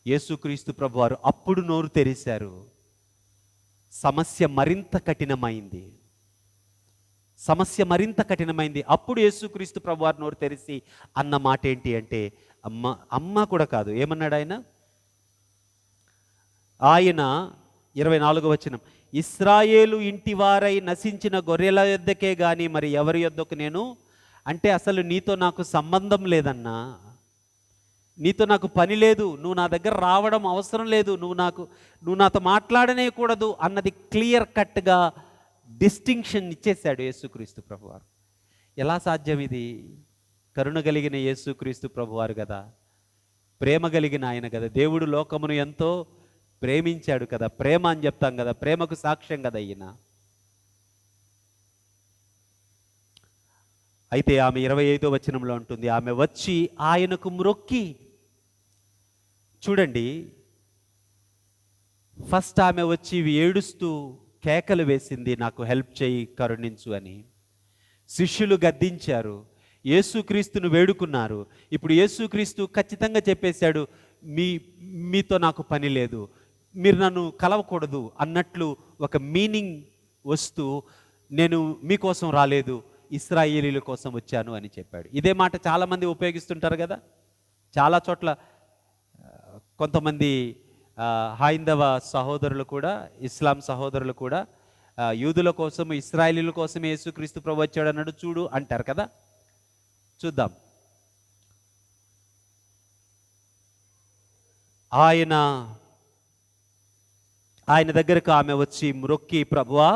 యేసుక్రీస్తు ప్రభువారు అప్పుడు నోరు తెరిశారు. సమస్య మరింత కఠినమైంది. అప్పుడు యేసుక్రీస్తు ప్రభువారు నోరు తెరిచి అన్న మాట ఏంటి అంటే అమ్మ కూడా కాదు, ఏమన్నాడు ఆయన 24వ వచనం, ఇశ్రాయేలు ఇంటివారై నశించిన గొర్రెల యొద్దకే గాని మరి ఎవరి యొద్దకు నేను, అంటే అసలు నీతో నాకు సంబంధం లేదన్నా, నీతో నాకు పని లేదు, నువ్వు నా దగ్గర రావడం అవసరం లేదు, నువ్వు నాతో మాట్లాడనే కూడదు అన్నది క్లియర్ కట్గా డిస్టింక్షన్ ఇచ్చేశాడు యేసుక్రీస్తు ప్రభువారు. ఎలా సాధ్యం ఇది? కరుణ కలిగిన యేసుక్రీస్తు ప్రభువారు కదా, ప్రేమ కలిగిన ఆయన కదా. దేవుడు లోకమును ఎంతో ప్రేమించాడు కదా, ప్రేమ అని చెప్తాం కదా, ప్రేమకు సాక్ష్యం కదా ఈయన. అయితే ఆమె 25వ వచనంలో ఉంటుంది, ఆమె వచ్చి ఆయనకు మ్రొక్కి. చూడండి, ఫస్ట్ ఆమె వచ్చి ఏడుస్తూ కేకలు వేసింది, నాకు హెల్ప్ చేయి, కరుణించు అని. శిష్యులు గద్దించారు, యేసుక్రీస్తును వేడుకున్నారు. ఇప్పుడు యేసుక్రీస్తు ఖచ్చితంగా చెప్పేశాడు, మీతో నాకు పని లేదు, మీరు నన్ను కలవకూడదు అన్నట్లు ఒక మీనింగ్ వస్తూ నేను మీకోసం రాలేదు, ఇశ్రాయేలీల కోసం వచ్చాను అని చెప్పాడు. ఇదే మాట చాలామంది ఉపయోగిస్తుంటారు కదా. చాలా చోట్ల కొంతమంది హైందవ సహోదరులు కూడా, ఇస్లాం సహోదరులు కూడా యూదుల కోసం, ఇస్రాయేలీల కోసం యేసుక్రీస్తు ప్రభు వచ్చాడు అన్నాడు చూడు అంటారు కదా. చూద్దాం. ఆయన దగ్గరకు ఆమె వచ్చి మ్రొక్కి, ప్రభువా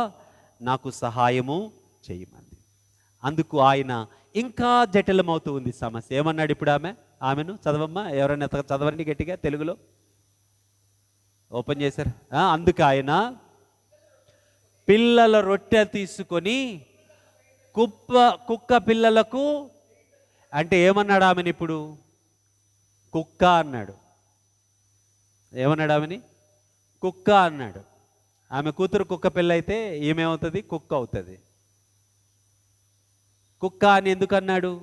నాకు సహాయము చేయమంది. అందుకు ఆయన ఇంకా జటిలమవుతూ ఉంది సమస్య. ఏమన్నాడు ఇప్పుడు ఆమెను చదవమ్మా, ఎవరైనా చదవండి గట్టిగా తెలుగులో. ఓపెన్ చేశారు. అందుకు ఆయన పిల్లల రొట్టె తీసుకొని కుక్క పిల్లలకు, అంటే ఏమన్నాడు ఆమెను ఇప్పుడు? కుక్క అన్నాడు. ఏమన్నాడు ఆమెని? కుక్క అన్నాడు. ఆమె కూతురు కుక్క పిల్ల అయితే ఏమేమవుతుంది? కుక్క అవుతుంది. కుక్క అని ఎందుకు అన్నాడు?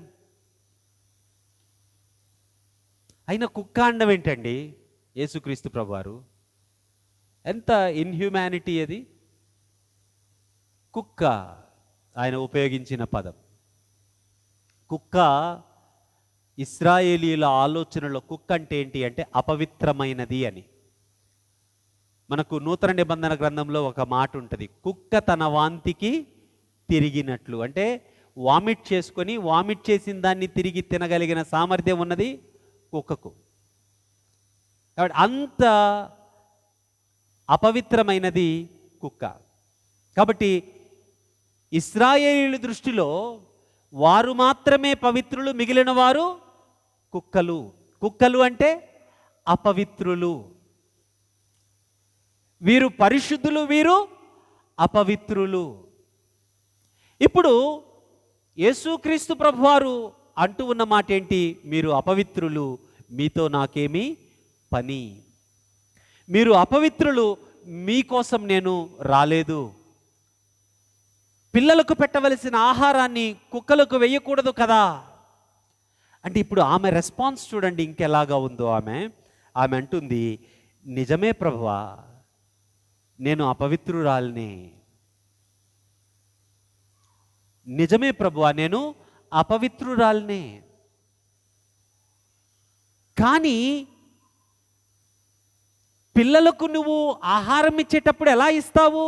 అయినా కుక్క అనడం ఏంటండి యేసుక్రీస్తు ప్రభువారు? ఎంత ఇన్హ్యూమానిటీ అది! కుక్క ఆయన ఉపయోగించిన పదం. కుక్క ఇశ్రాయేలీల ఆలోచనలో కుక్క అంటే ఏంటి అంటే అపవిత్రమైనది అని. మనకు నూతన నిబంధన గ్రంథంలో ఒక మాట ఉంటుంది, కుక్క తన వాంతికి తిరిగినట్లు. అంటే వామిట్ చేసుకొని వామిట్ చేసిన దాన్ని తిరిగి తినగలిగిన సామర్థ్యం ఉన్నది కుక్కకు. కాబట్టి అంత అపవిత్రమైనది కుక్క. కాబట్టి ఇశ్రాయేలీయుల దృష్టిలో వారు మాత్రమే పవిత్రులు, మిగిలిన వారు కుక్కలు. కుక్కలు అంటే అపవిత్రులు. వీరు పరిశుద్ధులు, వీరు అపవిత్రులు. ఇప్పుడు యేసుక్రీస్తు ప్రభువారు అంటూ ఉన్న మాట ఏంటి? మీరు అపవిత్రులు, మీతో నాకేమీ పని. మీరు అపవిత్రులు, మీకోసం నేను రాలేదు. పిల్లలకు పెట్టవలసిన ఆహారాన్ని కుక్కలకు వేయకూడదు కదా అంటే ఇప్పుడు ఆమె రెస్పాన్స్ చూడండి ఇంకెలాగా ఉందో. ఆమె అంటుంది, నిజమే ప్రభువా, నేను అపవిత్రురాల్ని. నిజమే ప్రభువా, నేను అపవిత్రురాల్ని. కానీ పిల్లలకు నువ్వు ఆహారం ఇచ్చేటప్పుడు ఎలా ఇస్తావు?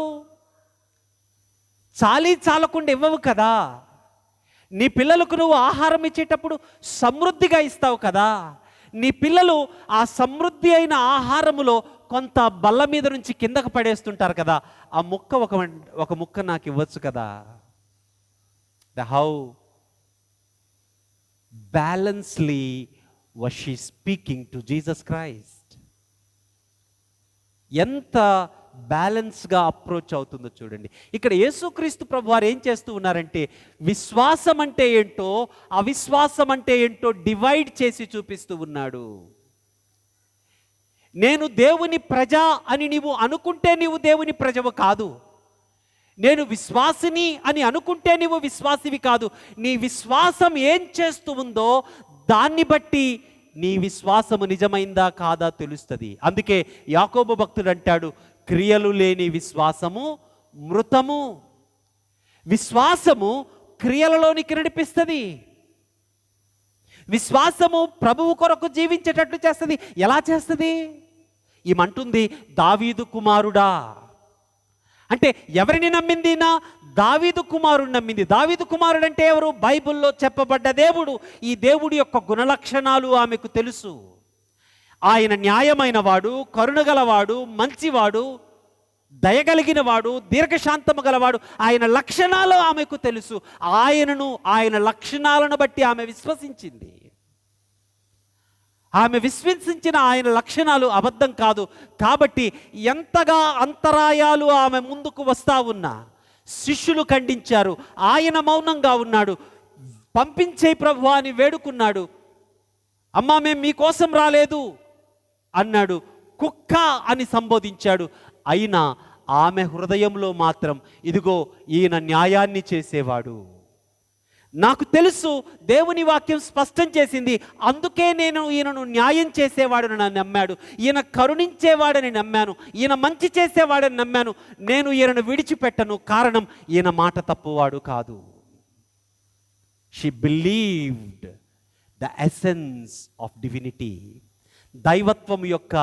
చాలకుండా ఇవ్వవు కదా. నీ పిల్లలకు నువ్వు ఆహారం ఇచ్చేటప్పుడు సమృద్ధిగా ఇస్తావు కదా. నీ పిల్లలు ఆ సమృద్ధి అయిన ఆహారములో కొంత బల్ల మీద నుంచి కిందకు పడేస్తుంటారు కదా, ఆ ముక్క ఒక ముక్క నాకు ఇవ్వచ్చు కదా. How balancely was she speaking to Jesus Christ. ఎంత బ్యాలెన్స్గా అప్రోచ్ అవుతుందో చూడండి. ఇక్కడ యేసుక్రీస్తు ప్రభు వారు ఏం చేస్తూ ఉన్నారంటే, విశ్వాసం అంటే ఏంటో, అవిశ్వాసం అంటే ఏంటో డివైడ్ చేసి చూపిస్తూ ఉన్నాడు. నేను దేవుని ప్రజ అని నీవు అనుకుంటే నీవు దేవుని ప్రజవు కాదు. నేను విశ్వాసిని అని అనుకుంటే నీవు విశ్వాసివి కాదు. నీ విశ్వాసం ఏం చేస్తూ ఉందో దాన్ని బట్టి నీ విశ్వాసము నిజమైందా కాదా తెలుస్తుంది. అందుకే యాకోబు భక్తుడు అంటాడు, క్రియలు లేని విశ్వాసము మృతము. విశ్వాసము క్రియలలోనికి నడిపిస్తుంది. విశ్వాసము ప్రభువు కొరకు జీవించేటట్లు చేస్తుంది. ఎలా చేస్తుంది? ఈమంటుంది, దావీదు కుమారుడా. అంటే ఎవరిని నమ్మింది? దావీదు కుమారుడు నమ్మింది. దావీదు కుమారుడు అంటే ఎవరు? బైబిల్లో చెప్పబడ్డ దేవుడు. ఈ దేవుడి యొక్క గుణలక్షణాలు ఆమెకు తెలుసు. ఆయన న్యాయమైన వాడు, కరుణగలవాడు, మంచివాడు, దయగలిగిన వాడు, దీర్ఘశాంతము గలవాడు. ఆయన లక్షణాలు ఆమెకు తెలుసు. ఆయన లక్షణాలను బట్టి ఆమె విశ్వసించింది. ఆమె విశ్వసించిన ఆయన లక్షణాలు అబద్ధం కాదు. కాబట్టి ఎంతగా అంతరాయాలు ఆమె ముందుకు వస్తా ఉన్నా శిష్యులు ఖండించారు. ఆయన మౌనంగా ఉన్నాడు. పంపించే ప్రభువా అని వేడుకున్నాడు. అమ్మా, మేము మీకోసం రాలేదు అన్నాడు. కుక్క అని సంబోధించాడు. అయినా ఆమె హృదయంలో మాత్రం, ఇదిగో ఈయన న్యాయాన్ని చేసేవాడు. నాకు తెలుసు, దేవుని వాక్యం స్పష్టం చేసింది, అందుకే నేను ఈయనను న్యాయం చేసేవాడని నమ్మాడు. ఈయన కరుణించేవాడని నమ్మాను. ఈయన మంచి చేసేవాడని నమ్మాను. నేను ఈయనను విడిచిపెట్టను. కారణం, ఈయన మాట తప్పువాడు కాదు. She believed the essence of divinity. దైవత్వం యొక్క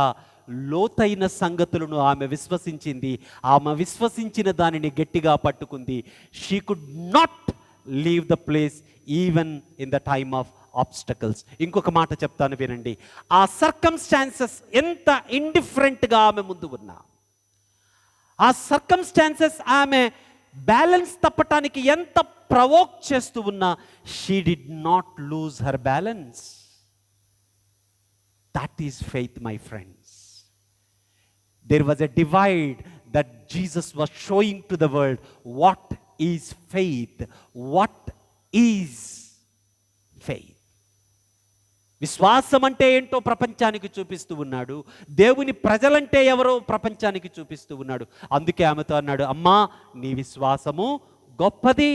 లోతైన సంగతులను ఆమె విశ్వసించింది. ఆమె విశ్వసించిన దానిని గట్టిగా పట్టుకుంది. She could not leave the place even in the time of obstacles. ఇంకొక మాట చెప్తాను వినండి. ఆ సర్కమ్స్టాన్సెస్ ఎంత ఇండిఫరెంట్గా ఆమె ముందు ఉన్నా, ఆ సర్కమ్స్టాన్సెస్ ఆమె బ్యాలెన్స్ తప్పటానికి ఎంత ప్రవోక్ చేస్తూ ఉన్నా, she did not lose her balance. That is faith, my friends. There was a divide that Jesus was showing to the world. What is faith? What is faith? విశ్వాసం అంటే ఏంటో ప్రపంచానికి చూపిస్తూ ఉన్నాడు. దేవుని ప్రజలంటే ఎవరో ప్రపంచానికి చూపిస్తూ ఉన్నాడు. అందుకే ఆమెతో అన్నాడు, అమ్మా నీ విశ్వాసము గొప్పది.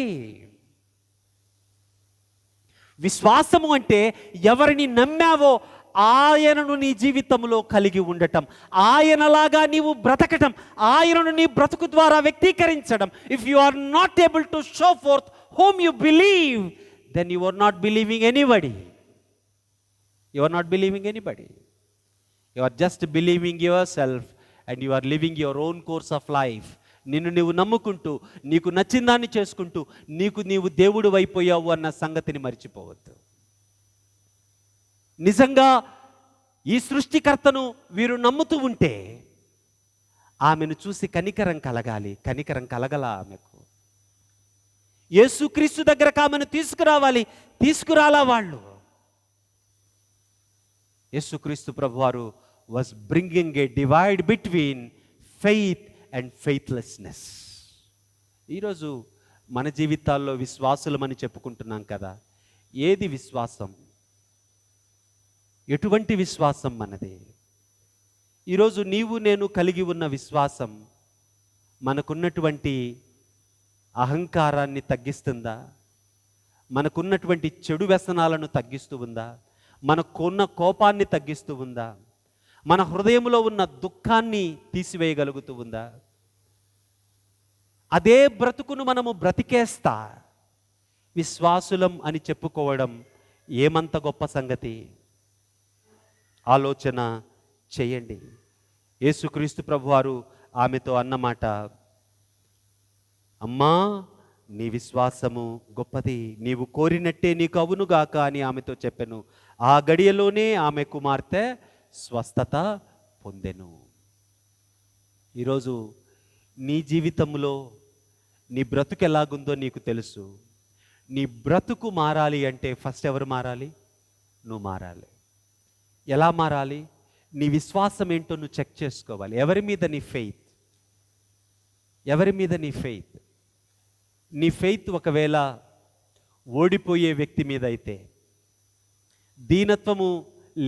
విశ్వాసము అంటే ఎవరిని నమ్మావో ఆయనను నీ జీవితంలో కలిగి ఉండటం, ఆయనలాగా నీవు బ్రతకటం, ఆయనను నీ బ్రతుకు ద్వారా వ్యక్తీకరించడం. If you are not able to show forth whom you believe, then you are not believing anybody. You are not believing anybody. You are just believing yourself and you are living your own course of life. నిన్ను నీవు నమ్ముకుంటూ, నీకు నచ్చిన దాన్ని చేసుకుంటూ, నీవు దేవుడు అయిపోయావు అన్న సంగతిని మర్చిపోవద్దు. నిజంగా ఈ సృష్టికర్తను వీరు నమ్ముతూ ఉంటే ఆమెను చూసి కనికరం కలగాలి. కనికరం కలగల ఆమెకు. యేసుక్రీస్తు దగ్గరకు ఆమెను తీసుకురావాలి. తీసుకురాలా వాళ్ళు. యేసుక్రీస్తు ప్రభువారు was bringing a divide between faith and faithlessness. ఈరోజు మన జీవితాల్లో విశ్వాసులమని చెప్పుకుంటున్నాం కదా, ఏది విశ్వాసం? ఎటువంటి విశ్వాసం మనది? ఈరోజు నీవు నేను కలిగి ఉన్న విశ్వాసం మనకున్నటువంటి అహంకారాన్ని తగ్గిస్తుందా? మనకున్నటువంటి చెడు వ్యసనాలను తగ్గిస్తూ ఉందా? మనకున్న కోపాన్ని తగ్గిస్తూ ఉందా? మన హృదయంలో ఉన్న దుఃఖాన్ని తీసివేయగలుగుతూ ఉందా? అదే బ్రతుకును మనము బ్రతికేస్తా విశ్వాసులం అని చెప్పుకోవడం ఏమంత గొప్ప సంగతి? ఆలోచన చేయండి. యేసుక్రీస్తు ప్రభువారు ఆమెతో అన్నమాట, అమ్మా నీ విశ్వాసము గొప్పది, నీవు కోరినట్టే నీకు అవునుగాక అని ఆమెతో చెప్పెను. ఆ గడియలోనే ఆమె కుమార్తె స్వస్థత పొందెను. ఈరోజు నీ జీవితంలో నీ బ్రతుకు ఎలాగుందో నీకు తెలుసు. నీ బ్రతుకు మారాలి అంటే ఫస్ట్ ఎవరు మారాలి? నువ్వు మారాలి. ఎలా మారాలి? నీ విశ్వాసం ఏంటో నువ్వు చెక్ చేసుకోవాలి. ఎవరి మీద నీ ఫెయిత్? ఎవరి మీద నీ ఫెయిత్? నీ ఫెయిత్ ఒకవేళ ఓడిపోయే వ్యక్తి మీద అయితే, దీనత్వము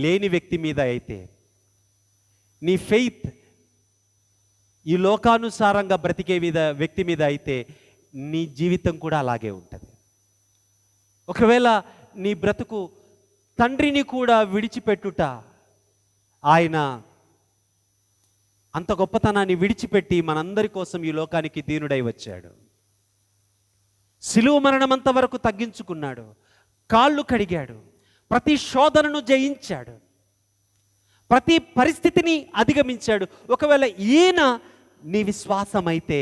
లేని వ్యక్తి మీద అయితే, నీ ఫెయిత్ ఈ లోకానుసారంగా బ్రతికే వ్యక్తి మీద అయితే, నీ జీవితం కూడా అలాగే ఉంటుంది. ఒకవేళ నీ బ్రతుకు తండ్రిని కూడా విడిచిపెట్టుట, ఆయన అంత గొప్పతనాన్ని విడిచిపెట్టి మనందరి కోసం ఈ లోకానికి దీనుడై వచ్చాడు. శిలువ మరణమంత వరకు తగ్గించుకున్నాడు, కాళ్ళు కడిగాడు, ప్రతి శోధనను జయించాడు, ప్రతి పరిస్థితిని అధిగమించాడు. ఒకవేళ ఈయన నీ విశ్వాసం అయితే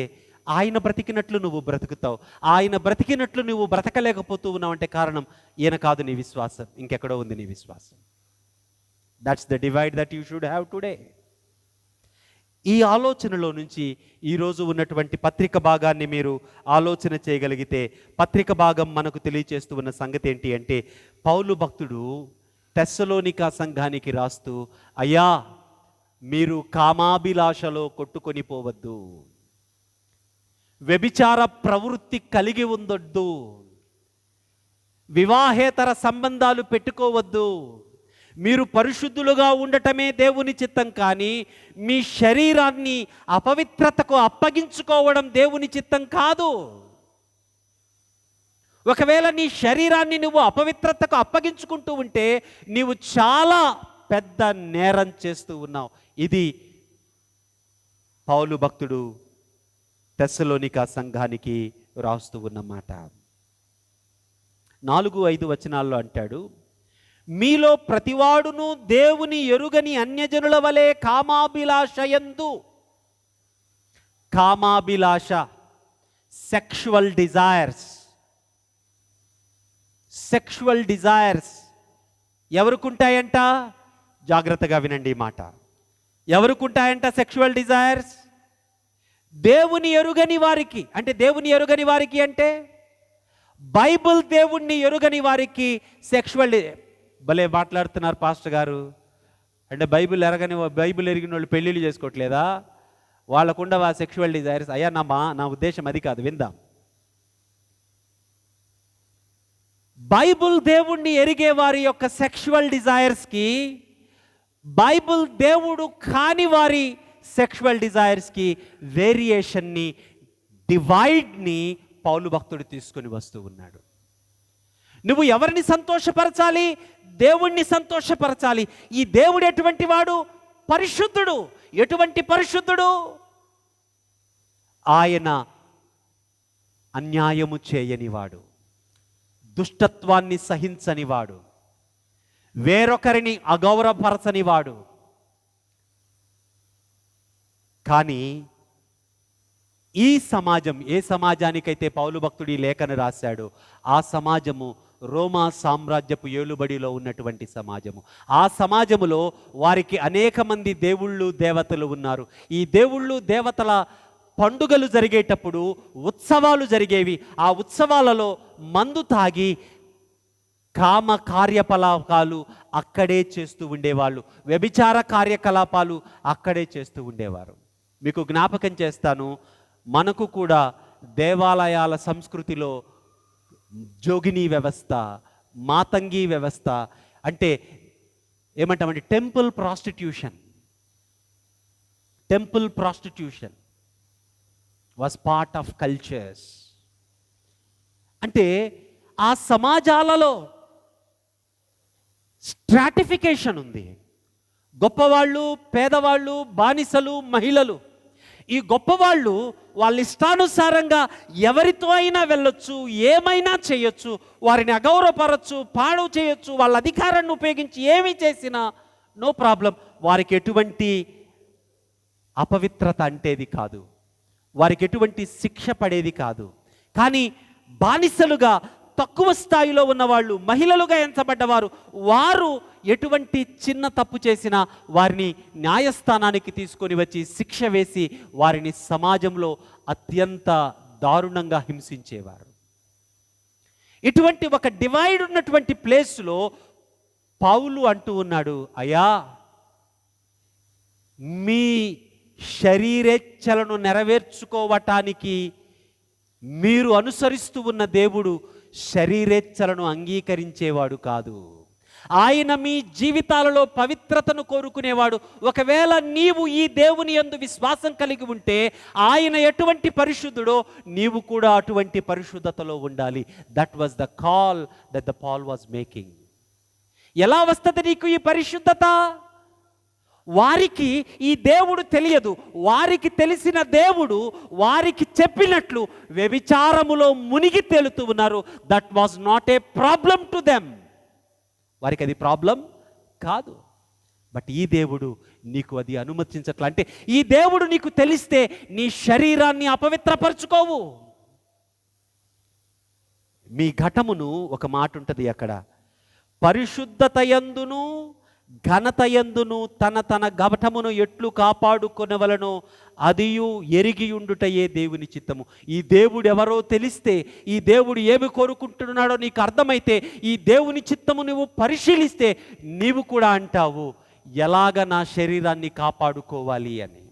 ఆయన బ్రతికినట్లు నువ్వు బ్రతుకుతావు. ఆయన బ్రతికినట్లు నువ్వు బ్రతకలేకపోతూ ఉన్నావు అంటే కారణం ఈయన కాదు, నీ విశ్వాసం ఇంకెక్కడో ఉంది. నీ విశ్వాసం. That's the divide that you should have today. ఈ ఆలోచనలో నుంచి ఈరోజు ఉన్నటువంటి పత్రిక భాగాన్ని మీరు ఆలోచన చేయగలిగితే, పత్రిక భాగం మనకు తెలియచేస్తూ ఉన్న సంగతి ఏంటి అంటే, పౌలు భక్తుడు తెస్సలోనికా సంఘానికి రాస్తూ, అయ్యా మీరు కామాభిలాషలో కొట్టుకొని పోవద్దు, వ్యభిచార ప్రవృత్తి కలిగి ఉండొద్దు, వివాహేతర సంబంధాలు పెట్టుకోవద్దు, మీరు పరిశుద్ధులుగా ఉండటమే దేవుని చిత్తం, కానీ మీ శరీరాన్ని అపవిత్రతకు అప్పగించుకోవడం దేవుని చిత్తం కాదు. ఒకవేళ నీ శరీరాన్ని నువ్వు అపవిత్రతకు అప్పగించుకుంటూ ఉంటే నీవు చాలా పెద్ద నేరం చేస్తూ ఉన్నావు. ఇది పౌలు భక్తుడు తెస్సలోనికా సంఘానికి రాస్తూ ఉన్నమాట. 4-5 వచనాల్లో అంటాడు, మీలో ప్రతివాడును దేవుని ఎరుగని అన్యజనుల వలె కామాభిలాష, సెక్షువల్ డిజైర్స్ ఎవరికుంటాయంట? జాగ్రత్తగా వినండి ఈ మాట. ఎవరికుంటాయంట సెక్షువల్ డిజైర్స్? దేవుని ఎరుగని వారికి. అంటే దేవుని ఎరుగని వారికి అంటే బైబిల్ దేవుణ్ణి ఎరుగని వారికి సెక్షువల్. భలే మాట్లాడుతున్నారు పాస్టర్ గారు. అంటే బైబిల్ ఎరిగిన వాళ్ళు పెళ్ళిళ్ళు చేసుకోవట్లేదా? వాళ్ళకుండవా సెక్షువల్ డిజైర్స్? అయ్యా నా ఉద్దేశం అది కాదు, విందాం. బైబిల్ దేవుణ్ణి ఎరిగే వారి యొక్క సెక్షువల్ డిజైర్స్కి, బైబిల్ దేవుడు కాని వారి సెక్షువల్ డిజైర్స్కి వేరియేషన్ని, డివైడ్ని పౌలు భక్తుడు తీసుకొని వస్తూ ఉన్నాడు. నువ్వు ఎవరిని సంతోషపరచాలి? దేవుణ్ణి సంతోషపరచాలి. ఈ దేవుడు ఎటువంటి వాడు? పరిశుద్ధుడు. ఎటువంటి పరిశుద్ధుడు? ఆయన అన్యాయము చేయనివాడు, దుష్టత్వాన్ని సహించనివాడు, వేరొకరిని అగౌరవపరచనివాడు. కానీ ఈ సమాజం, ఏ సమాజానికైతే పౌలు భక్తుడి లేఖను రాశాడో ఆ సమాజము రోమా సామ్రాజ్యపు ఏలుబడిలో ఉన్నటువంటి సమాజము. ఆ సమాజములో వారికి అనేక మంది దేవుళ్ళు దేవతలు ఉన్నారు. ఈ దేవుళ్ళు దేవతల పండుగలు జరిగేటప్పుడు ఉత్సవాలు జరిగేవి. ఆ ఉత్సవాలలో మందు తాగి కామ కార్యకలాపాలు అక్కడే చేస్తూ ఉండేవాళ్ళు, వ్యభిచార కార్యకలాపాలు అక్కడే చేస్తూ ఉండేవారు. మీకు జ్ఞాపకం చేస్తాను, మనకు కూడా దేవాలయాల సంస్కృతిలో జోగిని వ్యవస్థ, మాతంగి వ్యవస్థ, అంటే ఏమంటామంటే temple prostitution was part of cultures. అంటే ఆ సమాజాలలో స్ట్రాటిఫికేషన్ ఉంది. గొప్పవాళ్ళు, పేదవాళ్ళు, బానిసలు, మహిళలు. ఈ గొప్పవాళ్ళు వాళ్ళ ఇష్టానుసారంగా ఎవరితో అయినా వెళ్ళొచ్చు, ఏమైనా చేయొచ్చు, వారిని అగౌరవపరచు, పాడు చేయొచ్చు, వాళ్ళ అధికారాన్ని ఉపయోగించి ఏమి చేసినా నో ప్రాబ్లం. వారికి ఎటువంటి అపవిత్రత అంటేది కాదు, వారికి ఎటువంటి శిక్ష పడేది కాదు. కానీ బానిసలుగా తక్కువ స్థాయిలో ఉన్నవాళ్ళు, మహిళలుగా ఎంచబడ్డవారు, వారు ఎటువంటి చిన్న తప్పు చేసినా వారిని న్యాయస్థానానికి తీసుకొని వచ్చి శిక్ష వేసి వారిని సమాజంలో అత్యంత దారుణంగా హింసించేవారు. ఇటువంటి ఒక డివైడ్ ఉన్నటువంటి ప్లేస్లో పౌలు అంటూ ఉన్నాడు, అయ్యా మీ శరీరేచ్ఛలను నెరవేర్చుకోవటానికి మీరు అనుసరిస్తూ ఉన్న దేవుడు శరీరేచ్ఛలను అంగీకరించేవాడు కాదు. ఆయన మీ జీవితాలలో పవిత్రతను కోరుకునేవాడు. ఒకవేళ నీవు ఈ దేవుని యందు విశ్వాసం కలిగి ఉంటే ఆయన ఎటువంటి పరిశుద్ధుడో నీవు కూడా అటువంటి పరిశుద్ధతలో ఉండాలి. That was the call that the Paul was making. ఎలా వస్తుంది నీకు ఈ పరిశుద్ధత? వారికి ఈ దేవుడు తెలియదు. వారికి తెలిసిన దేవుడు వారికి చెప్పినట్లు వ్యభిచారములో మునిగి తేలుతూ ఉన్నారు. That was not a problem to them. వారికి అది ప్రాబ్లం కాదు. బట్ ఈ దేవుడు నీకు అది అనుమతించట్లా. అంటే ఈ దేవుడు నీకు తెలిస్తే నీ శరీరాన్ని అపవిత్రపరచుకోవు. మీ ఘటమును, ఒక మాట ఉంటుంది అక్కడ, పరిశుద్ధతయందును ఘనతయందును తన ఘటమును ఎట్లు కాపాడుకొనవలనో అదియు ఎరిగియుండుటయే దేవుని చిత్తము. ఈ దేవుడు ఎవరో తెలిస్తే, ఈ దేవుడు ఏమి కోరుకుంటున్నాడో నీకు అర్థమైతే, ఈ దేవుని చిత్తము నువ్వు పరిశీలిస్తే నీవు కూడా అంటావు, ఎలాగ నా శరీరాన్ని కాపాడుకోవాలి అని.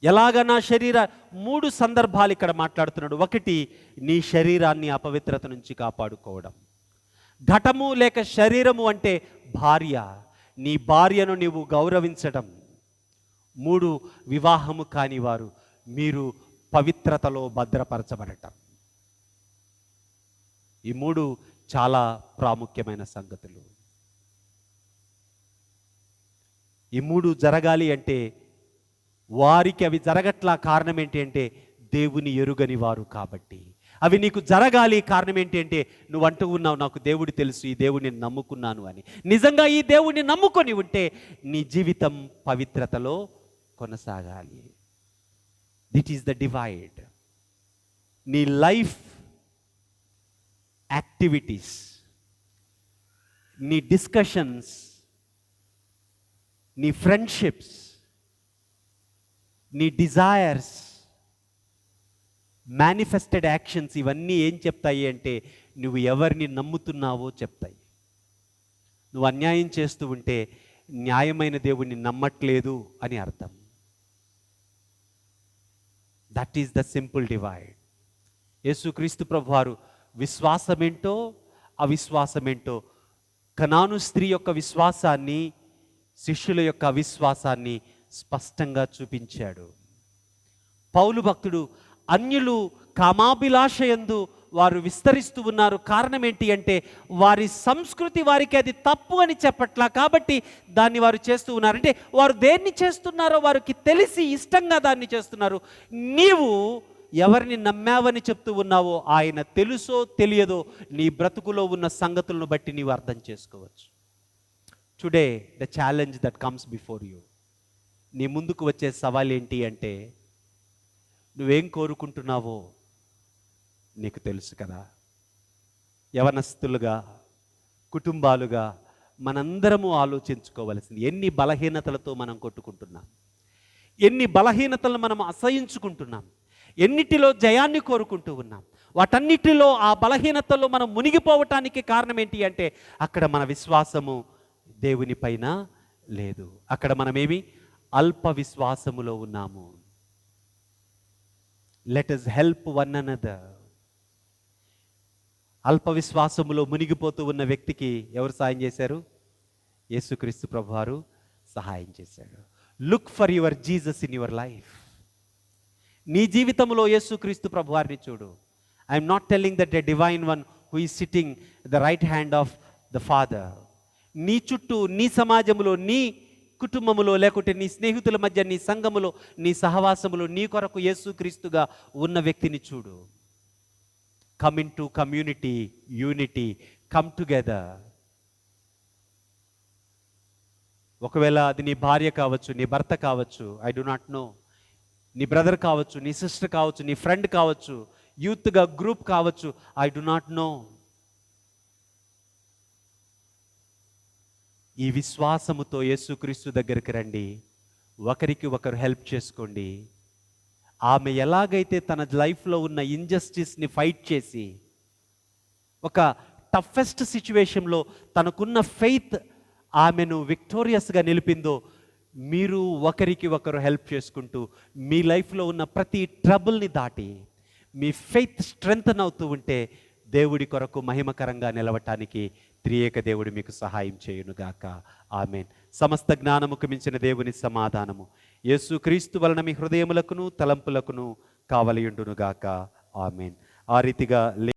ఎలాగ నా మూడు సందర్భాలు ఇక్కడ మాట్లాడుతున్నాడు. ఒకటి, నీ శరీరాన్ని అపవిత్రత నుంచి కాపాడుకోవడం. ఘటము లేక శరీరము అంటే భార్య, నీ భార్యను నీవు గౌరవించడం. 3, వివాహము కాని వారు మీరు పవిత్రతలో భద్రపరచబడటం. ఈ 3 చాలా ప్రాముఖ్యమైన సంగతులు. ఈ 3 జరగాలి అంటే వారికి అవి జరగట్లా. కారణం ఏంటి అంటే దేవుని ఎరుగని వారు కాబట్టి. అవి నీకు జరగాలి. కారణం ఏంటి అంటే నువ్వు అంటూ ఉన్నావు, నాకు దేవుడు తెలుసు, ఈ దేవుడిని నమ్ముకున్నాను అని. నిజంగా ఈ దేవుడిని నమ్ముకొని ఉంటే నీ జీవితం పవిత్రతలో కొనసాగాలి. దిట్ ఈస్ ద డివైడ్. నీ లైఫ్ యాక్టివిటీస్, నీ డిస్కషన్స్, నీ ఫ్రెండ్షిప్స్, నీ డిజైర్స్, మేనిఫెస్టెడ్ యాక్షన్స్, ఇవన్నీ ఏం చెప్తాయి అంటే నువ్వు ఎవరిని నమ్ముతున్నావో చెప్తాయి. నువ్వు అన్యాయం చేస్తూ ఉంటే న్యాయమైన దేవుణ్ణి నమ్మట్లేదు అని అర్థం. That is the simple divide. యేసుక్రీస్తు ప్రభువారు విశ్వాసమేంటో అవిశ్వాసమేంటో, కనాను స్త్రీ యొక్క విశ్వాసాన్ని, శిష్యుల యొక్క అవిశ్వాసాన్ని స్పష్టంగా చూపించాడు. పౌలు భక్తుడు అన్యులు కామాభిలాషయందు వారు విస్తరిస్తూ ఉన్నారు. కారణం ఏంటి అంటే వారి సంస్కృతి వారికి అది తప్పు అని చెప్పట్లా, కాబట్టి దాన్ని వారు చేస్తూ ఉన్నారు. అంటే వారు దేన్ని చేస్తున్నారో వారికి తెలిసి ఇష్టంగా దాన్ని చేస్తున్నారు. నీవు ఎవరిని నమ్మావని చెప్తూ ఉన్నావో ఆయన తెలుసో తెలియదో నీ బ్రతుకులో ఉన్న సంగతులను బట్టి నీవు అర్థం చేసుకోవచ్చు. Today the challenge that comes before you, నీ ముందుకు వచ్చే సవాల్ ఏంటి అంటే నువ్వేం కోరుకుంటున్నావో నీకు తెలుసు కదా. యవనస్తులుగా, కుటుంబాలుగా మనందరము ఆలోచించుకోవలసింది, ఎన్ని బలహీనతలతో మనం కొట్టుకుంటున్నాం, ఎన్ని బలహీనతలను మనం అసహించుకుంటున్నాం, ఎన్నిటిలో జయాన్ని కోరుకుంటూ ఉన్నాం. వాటన్నిటిలో ఆ బలహీనతల్లో మనం మునిగిపోవటానికి కారణం ఏంటి అంటే అక్కడ మన విశ్వాసము దేవుని పైన లేదు. అక్కడ మనమేమి అల్ప విశ్వాసములో ఉన్నాము. Let us help one another. అల్ప విశ్వాసములో మునిగిపోతూ ఉన్న వ్యక్తికి ఎవరు సాయం చేశారు? యేసుక్రీస్తు ప్రభువారు సహాయం చేశాడు. Look for your Jesus in your life. నీ జీవితంలో యేసుక్రీస్తు ప్రభువారిని చూడు. I'm not telling that a divine one who is sitting the right hand of the father. నీ చుట్టూ, నీ సమాజంలో, నీ కుటుంబములో, లేకుంటే నీ స్నేహితుల మధ్య, నీ సంఘములో, నీ సహవాసములో నీ కొరకు యేసుక్రీస్తుగా ఉన్న వ్యక్తిని చూడు. Come in to community, unity, come together. ఒకవేళ అది నీ భార్య కావచ్చు, నీ భర్త కావచ్చు, ఐ డు నాట్ నో, నీ బ్రదర్ కావచ్చు, నీ సిస్టర్ కావచ్చు, నీ ఫ్రెండ్ కావచ్చు, యూత్గా గ్రూప్ కావచ్చు, ఐ డు నాట్ నో. ఈ విశ్వాసముతో యేసుక్రీస్తు దగ్గరికి రండి, ఒకరికి ఒకరు హెల్ప్ చేసుకోండి. ఆమె ఎలాగైతే తన లైఫ్లో ఉన్న ఇంజస్టిస్ని ఫైట్ చేసి ఒక టఫెస్ట్ సిచ్యువేషన్లో తనకున్న ఫెయిత్ ఆమెను విక్టోరియస్గా నిలిపిందో, మీరు ఒకరికి ఒకరు హెల్ప్ చేసుకుంటూ మీ లైఫ్లో ఉన్న ప్రతి ట్రబుల్ని దాటి మీ ఫెయిత్ స్ట్రెంగ్తన్ అవుతూ ఉంటే దేవుడి కొరకు మహిమకరంగా నిలవటానికి త్రియేక దేవుడు మీకు సహాయం చేయునుగాక. ఆమేన్. సమస్త జ్ఞానముకు మించిన దేవుని సమాధానము యేసుక్రీస్తు వలన మీ హృదయములకును తలంపులకును కావలియుండునుగాక. ఆమేన్. ఆ రీతిగా